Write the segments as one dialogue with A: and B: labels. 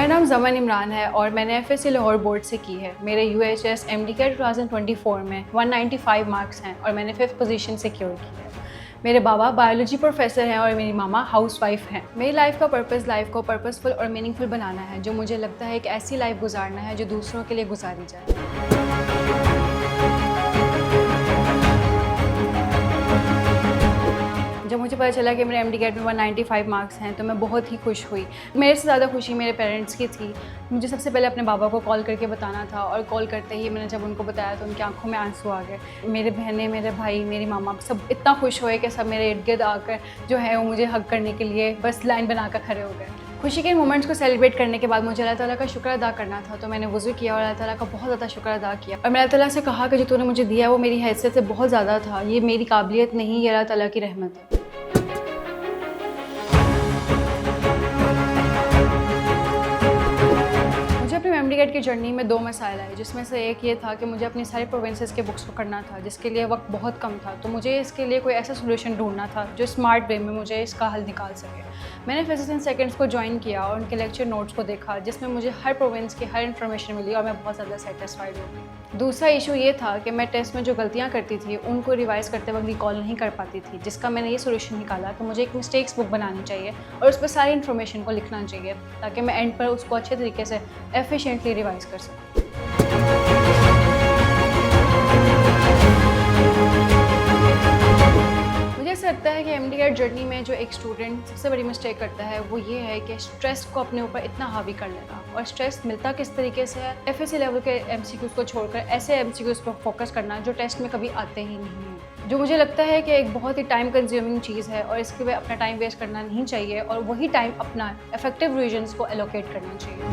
A: मेरा नाम ज़मन इमरान है और मैंने FSC लाहौर बोर्ड से की है। मेरे UHS MD CAT 2024 में 195 मार्क्स हैं और मैंने 5th पोजीशन सिक्योर की है। मेरे बाबा बायोलॉजी प्रोफेसर हैं और मेरी मामा हाउसवाइफ हैं। मेरी लाइफ का पर्पस लाइफ को पर्पसफुल और मीनिंगफुल बनाना है, जो मुझे लगता है एक ऐसी लाइफ गुजारना है जो दूसरों के लिए गुजारी जाए। जब मुझे पता चला कि मेरे MD CAT में 195 मार्क्स हैं तो मैं बहुत ही खुश हुई। मेरे से ज़्यादा खुशी मेरे पेरेंट्स की थी। मुझे सबसे पहले अपने बाबा को कॉल करके बताना था और कॉल करते ही मैंने जब उनको बताया तो उनकी आंखों में आंसू आ गए। मेरे बहनें, मेरे भाई, मेरी मामा सब इतना खुश हुए कि सब मेरे इर्द गिर्द आकर जो है वो मुझे हग करने के लिए बस लाइन बनाकर खड़े हो गए। खुशी के मोमेंट्स को सेलिब्रेट करने के बाद मुझे अल्लाह ताला का शुक्र अदा करना था, तो मैंने वज़ू किया और अल्लाह ताला का बहुत ज़्यादा शुक्र अदा किया और मैंने अल्लाह ताला से कहा कि जो तूने मुझे दिया वो मेरी हैसियत से बहुत ज़्यादा था। ये मेरी काबिलियत नहीं, ये अल्लाह ताला की रहमत है। अपनी MD CAT की जर्नी में 2 मसाइल आए, जिसमें से एक ये था कि मुझे अपनी सारी प्रोविंसेस के बुक्स को करना था, जिसके लिए वक्त बहुत कम था। तो मुझे इसके लिए कोई ऐसा सोल्यूशन ढूंढना था जो स्मार्ट वे में मुझे इसका हल निकाल सके। मैंने फिजिक्स इन सेकंड्स को ज्वाइन किया और उनके लेक्चर नोट्स को देखा, जिसमें मुझे हर प्रोविंस की हर इन्फॉर्मेशन मिली और मैं बहुत ज़्यादा सेटिस्फाइड हूँ। दूसरा इशू ये था कि मैं टेस्ट में जो गलतियाँ करती थी उनको रिवाइज़ करते वक्त रिकॉल नहीं कर पाती थी, जिसका मैंने ये सोल्यूशन निकाला कि मुझे एक मिस्टेक्स बुक बनानी चाहिए और उस पर सारी इन्फॉर्मेशन को लिखना चाहिए, ताकि मैं एंड पर उसको अच्छे तरीके से एफिशिएंटली रिवाइज़ कर सकूँ। मुझे ऐसा लगता है कि MD CAT जर्नी में जो एक स्टूडेंट सबसे बड़ी मिस्टेक करता है वो ये है कि स्ट्रेस को अपने ऊपर इतना हावी कर लेना। और स्ट्रेस मिलता किस तरीके से है? FSC लेवल के MCQs को छोड़कर ऐसे MCQs पर फोकस करना जो टेस्ट में कभी आते ही नहीं हैं, जो मुझे लगता है कि एक बहुत ही टाइम कंज्यूमिंग चीज़ है और इसके लिए अपना टाइम वेस्ट करना नहीं चाहिए और वही टाइम अपना इफेक्टिव रिविजन्स को एलोकेट करना चाहिए।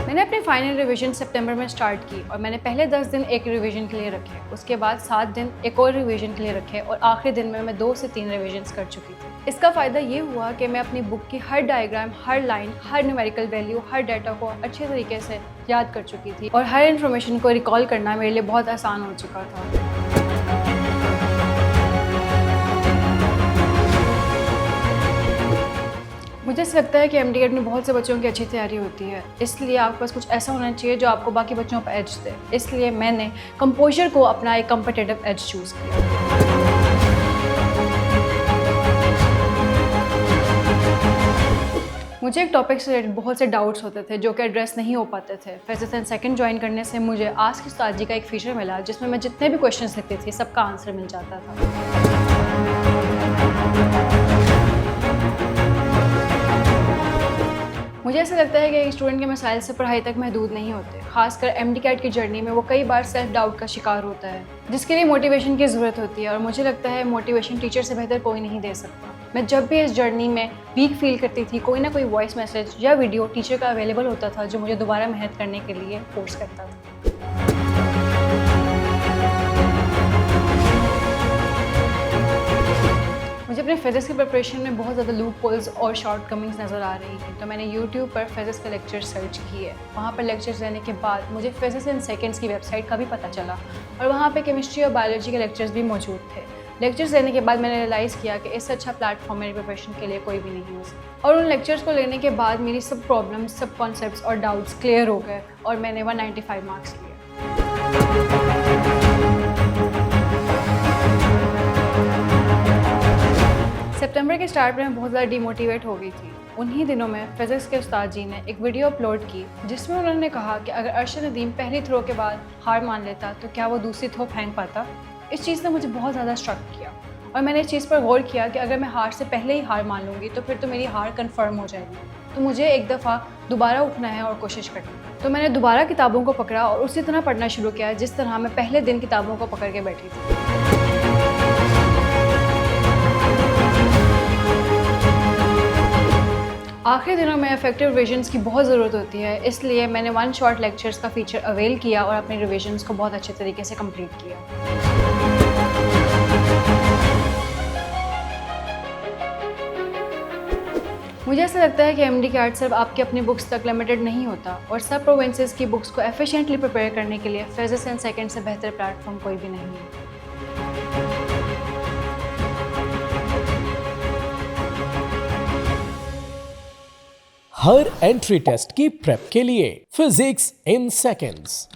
A: मैंने अपनी फाइनल रिवीजन सितंबर में स्टार्ट की और मैंने पहले 10 दिन एक रिवीजन के लिए रखे, उसके बाद 7 दिन एक और रिवीजन के लिए रखे और आखिरी दिन में मैं 2 से 3 रिवीजन्स कर चुकी थी। इसका फ़ायदा ये हुआ कि मैं अपनी बुक की हर डायग्राम, हर लाइन, हर न्यूमेरिकल वैल्यू, हर डाटा को अच्छे तरीके से याद कर चुकी थी और हर इन्फॉर्मेशन को रिकॉल करना मेरे लिए बहुत आसान हो चुका था। मुझे ऐसा लगता है कि MD CAT में बहुत से बच्चों की अच्छी तैयारी होती है, इसलिए आपके पास कुछ ऐसा होना चाहिए जो आपको बाकी बच्चों पर एज दे। इसलिए मैंने कंपोजर को अपना एक कम्पिटिटिव एज चूज़ किया। मुझे एक टॉपिक से रिलेटेड बहुत से डाउट्स होते थे जो कि एड्रेस नहीं हो पाते थे। फिजिक्स एंड सेकंड ज्वाइन करने से मुझे आस्क उस्ताद जी का एक फीचर मिला, जिसमें मैं जितने भी क्वेश्चंस लिखती थी सबका आंसर मिल जाता था। मुझे ऐसा लगता है कि एक स्टूडेंट के मसाइल से पढ़ाई तक महदूद नहीं होते। खासकर MD CAT की जर्नी में वो कई बार सेल्फ डाउट का शिकार होता है, जिसके लिए मोटिवेशन की ज़रूरत होती है और मुझे लगता है मोटिवेशन टीचर से बेहतर कोई नहीं दे सकता। मैं जब भी इस जर्नी में वीक फील करती थी, कोई ना कोई वॉइस मैसेज या वीडियो टीचर का अवेलेबल होता था जो मुझे दोबारा मेहनत करने के लिए फोर्स करता था। मुझे अपने फिजिक्स की प्रिपरेशन में बहुत ज़्यादा लूप होल्स और शॉर्ट कमिंग्स नज़र आ रही हैं, तो मैंने YouTube पर फिजिक्स के लेक्चर सर्च किए। वहाँ पर लेक्चर्स लेने के बाद मुझे फिजिक्स इन सेकंड्स की वेबसाइट का भी पता चला और वहाँ पे केमिस्ट्री और बायोलॉजी के लेक्चर्स भी मौजूद थे। लेक्चर्स लेने के बाद मैंने रियलाइज़ किया कि इससे अच्छा प्लेटफॉर्म मेरी प्रिपरेशन के लिए कोई भी नहीं हो सकता। और उन लेक्चर्स को लेने के बाद मेरी सब प्रॉब्लम्स, सब कॉन्सेप्ट्स और डाउट्स क्लियर हो गए और मैंने 195 मार्क्स लिए। सितंबर के स्टार्ट में मैं बहुत ज़्यादा डिमोटिवेट हो गई थी। उन्हीं दिनों में फिजिक्स के उस्ताद जी ने एक वीडियो अपलोड की, जिसमें उन्होंने कहा कि अगर अरशद नदीम पहली थ्रो के बाद हार मान लेता तो क्या वो दूसरी थ्रो फेंक पाता। इस चीज़ ने मुझे बहुत ज़्यादा स्ट्रक किया और मैंने इस चीज़ पर गौर किया कि अगर मैं हार से पहले ही हार मान लूँगी तो फिर तो मेरी हार कन्फर्म हो जाएगी। तो मुझे एक दफ़ा दोबारा उठना है और कोशिश करनी है। तो मैंने दोबारा किताबों को पकड़ा और उसी तरह पढ़ना शुरू किया जिस तरह मैं पहले दिन किताबों को पकड़ के बैठी थी। आखिरी दिनों में इफेक्टिव रिविजन्स की बहुत ज़रूरत होती है, इसलिए मैंने 1 शॉट लेक्चर्स का फीचर अवेल किया और अपने रिविजन्स को बहुत अच्छे तरीके से कंप्लीट किया। मुझे ऐसा लगता है कि MD CAT सिर्फ आपकी अपनी बुक्स तक लिमिटेड नहीं होता और सब प्रोविंसेस की बुक्स को एफिशिएंटली प्रिपेयर करने के लिए फिजिक्स एंड सेकंड से बेहतर प्लेटफॉर्म कोई भी नहीं है।
B: हर एंट्री टेस्ट की प्रेप के लिए फिजिक्स इन सेकंड्स।